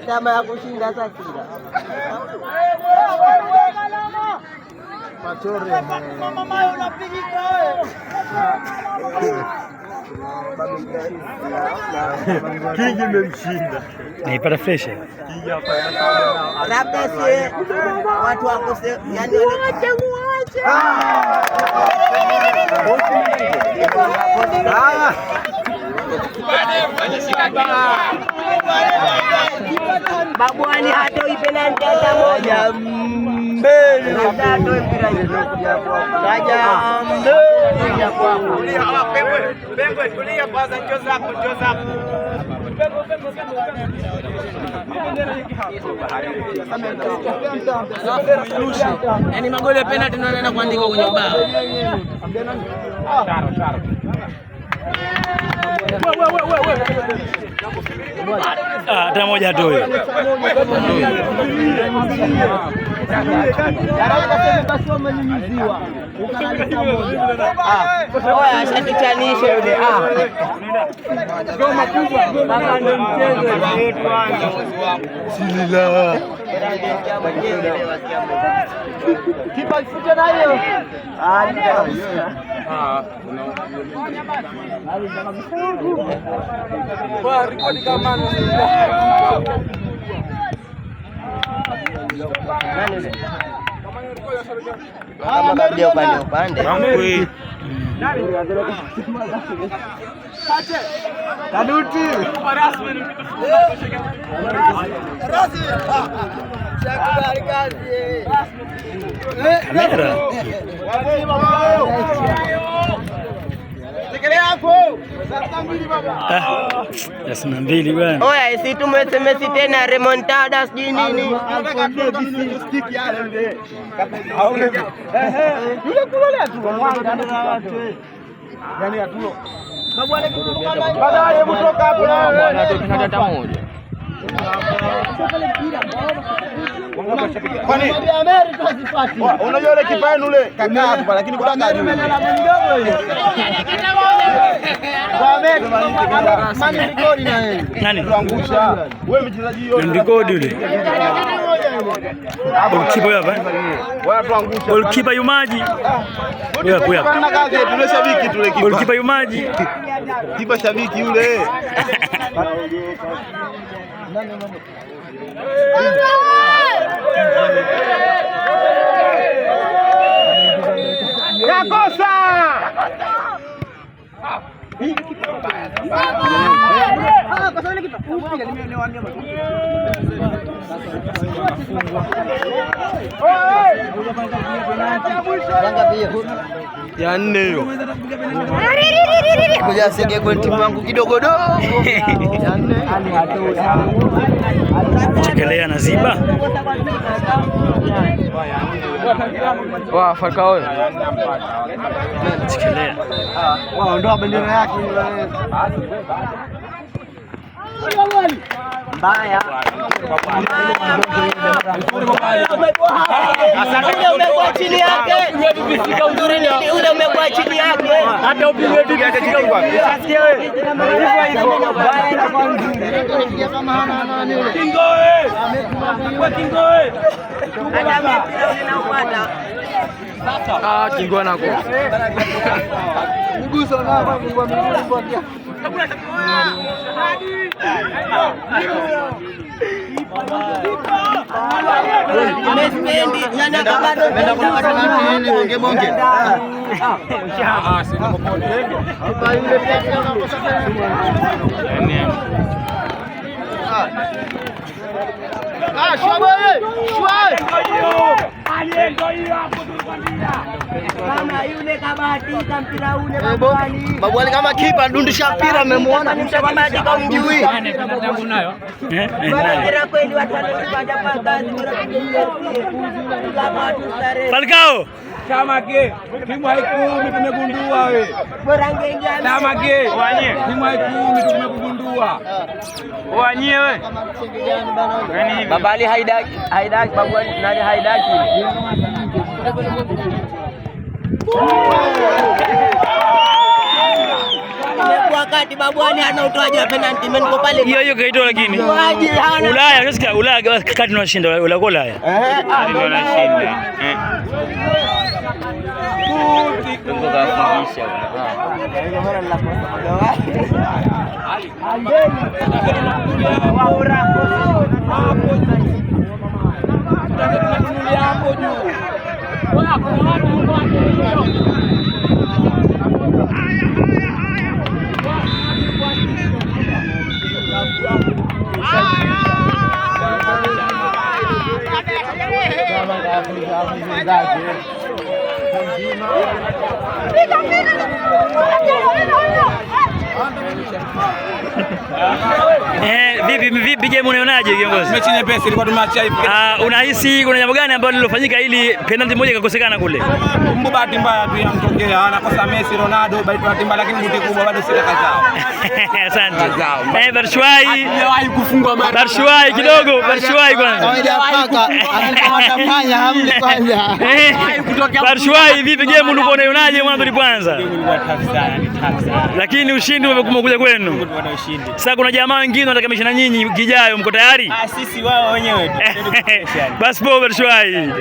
Chama ya kushinda Sakira. Machore. Mama unapigika wewe. Kingi imemshinda. Naipata fresh. Kingi hapa ya labda si watu wakose, yani waache muache. Babuani hatoi penalti hata moja. Mbele labda atoe mpira hiyo. Raja mbele kwa Pengwe tulia kwanza, njoza hapo. Yaani magoli ya penalti ndio anaenda kuandika kwenye ubao. Hata moja hatoi. Ashatuchanisha yule. Baba ndio mchezo. Silila. Kipa kifuta nayo. Kwa rekodi kama upande. Kaduti. Kamera. Yasina mbili bwana. Oya, si tumesema tena remontada sijui nini. Yule kulolea tu mwanga ndio watu. Yaani atulo. Baadaye mtoka hapo na tunatata moja. Kwani Amerika sifati. Unajua yule kipa yenu yule kaka hapo lakini kwa kaka yule. Kwa Amerika mani rekodi na yeye. Nani? Tuangusha. Wewe mchezaji yule. Rekodi yule. Goalkeeper hapa. Wewe tuangusha. Goalkeeper yumaji. Wewe hapo hapo. Kuna kazi tule shabiki tule kipa. Goalkeeper yumaji. Kipa shabiki yule. Kakosa! Ya nne hiyo. Ngoja sege kwa timu yangu kidogo dogo. Chekelea na ziba. Wa Falcao. Chekelea. Wao ndio bendera yake. Mbaya. Asante, umekuwa chini yake. Ule umekuwa chini yake. Hata upige vipi hata chini kwa. Usikie wewe. Kama hana yule. Kingo wewe. Kwa Kingo wewe. Hata mpira unaopata. Kingo nako. Mguso na kwa mguu kwa. Kama yule kabahatika mpira ule Babuani. Babuani kama kipa ndundisha mpira amemwona Kabahatika mjui. Mpira kweli watatupaja pakazi. Falcao. Chamake. Timu haikumi tumegundua wewe. Bora ngenge. Chamake. Timu haikumi tumegundua. Wanyie wewe. Babali haidaki Babuani nani haidaki. wakati Babwani hana utoaji wa penalty, mimi niko pale. Hiyo kaitoa, lakini Ulaya unasikia, Ulaya kati tunashinda Ulaya. Ndio tunashinda. Mungu kafundisha. Vipi game unaonaje kiongozi? Mechi nyepesi ilikuwa tumeacha hivi. Unahisi kuna jambo gani ambalo lilofanyika ili penalty moja ikakosekana kule? Bahati mbaya tu yamtokea, anakosa Messi, Ronaldo, bahati mbaya, lakini buti kubwa bado sita kazao. Asante. Batshuayi hajawahi kufungwa mara. Batshuayi kidogo, Batshuayi kwanza. Batshuayi, vipi game ulikuwa unaionaje mwanzo ulipoanza? Lakini ushindi umekuja kwenu. Sasa kuna jamaa wengine wanataka mechi na nyinyi kijayo, mko tayari? Sisi wao wenyewe tu. Basi Batshuayi.